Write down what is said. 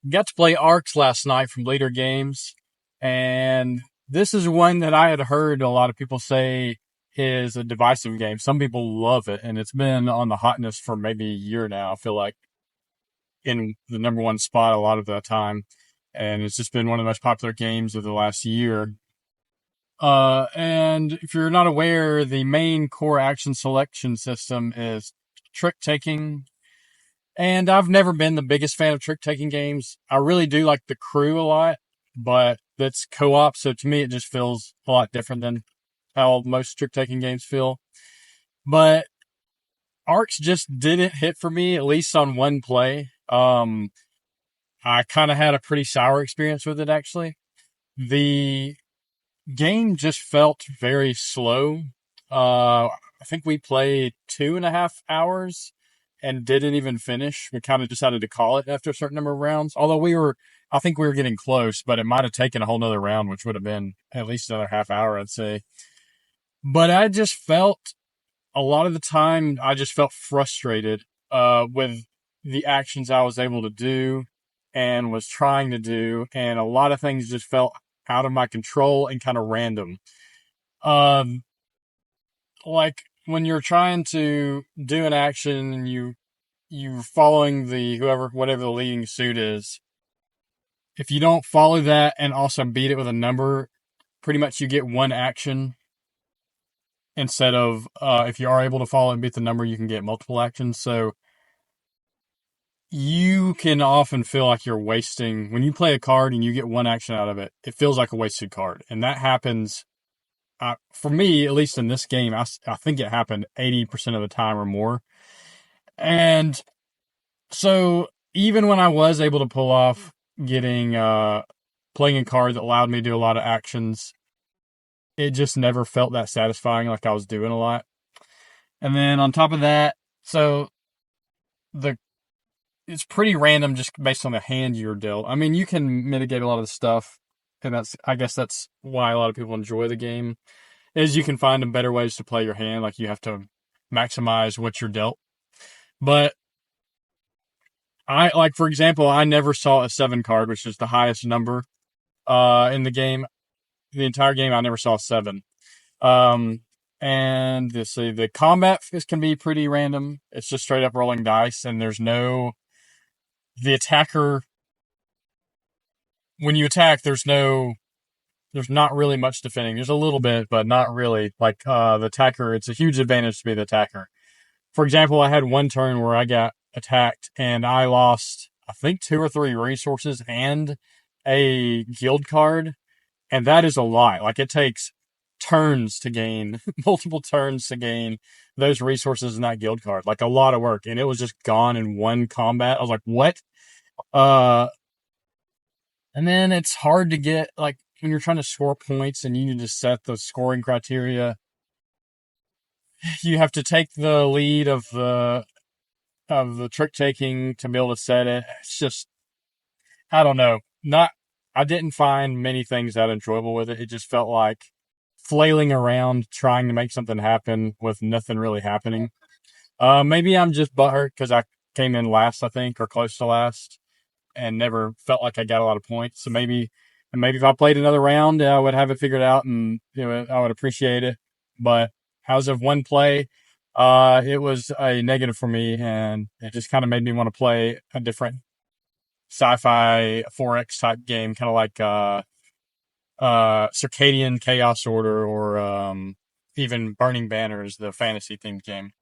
got to play Arcs last night from Leader Games, and this is one that I had heard a lot of people say is a divisive game. Some people love it, and it's been on the hotness for maybe a year now. I feel like in the number one spot a lot of the time, and it's just been one of the most popular games of the last year. And if you're not aware, the main core action selection system is trick taking. And I've never been the biggest fan of trick taking games. I really do like the crew a lot, but that's co-op. So to me, it just feels a lot different than how most trick taking games feel. But Arcs just didn't hit for me, at least on one play. I kind of had a pretty sour experience with it, actually. The game just felt very slow. I think we played 2.5 hours and didn't even finish. We kind of decided to call it after a certain number of rounds. Although I think we were getting close, but it might have taken a whole nother round, which would have been at least another half hour, I'd say. But I just felt a lot of the time, I just felt frustrated, with the actions I was able to do and was trying to do. And a lot of things just felt out of my control and kind of random. Um, like when you're trying to do an action and you're following whatever the leading suit is. If you don't follow that and also beat it with a number, pretty much you get one action instead of, if you are able to follow and beat the number, you can get multiple actions. So you can often feel like you're wasting when you play a card and you get one action out of it. It feels like a wasted card, and that happens. For me, at least in this game, I think it happened 80% of the time or more. And so even when I was able to pull off getting, playing a card that allowed me to do a lot of actions, it just never felt that satisfying, like I was doing a lot. And then on top of that, so the it's pretty random just based on the hand you're dealt. I mean, you can mitigate a lot of the stuff, and I guess that's why a lot of people enjoy the game, is you can find better ways to play your hand. Like you have to maximize what you're dealt. But for example, I never saw a 7 card, which is the highest number, in the game. The entire game, I never saw 7. And let's see, the combat can be pretty random. It's just straight up rolling dice, and the attacker, when you attack, there's not really much defending. There's a little bit, but not really. Like, the attacker, it's a huge advantage to be the attacker. For example, I had one turn where I got attacked and I lost, I think, 2 or 3 resources and a guild card. And that is a lot. Like, it takes turns to gain, multiple turns to gain those resources in that guild card. Like, a lot of work. And it was just gone in one combat. I was like, what? Uh, and then it's hard to get, like, when you're trying to score points and you need to set the scoring criteria, you have to take the lead of the trick taking to be able to set it. It's just, I don't know. I didn't find many things that enjoyable with it. It just felt like flailing around trying to make something happen with nothing really happening. Maybe I'm just butthurt because I came in last, I think, or close to last, and never felt like I got a lot of points. So maybe if I played another round, I would have it figured out, and I would appreciate it. But as of one play, it was a negative for me, and it just kind of made me want to play a different sci-fi 4X type game, kind of like Circadian Chaos Order, or even Burning Banners, the fantasy themed game.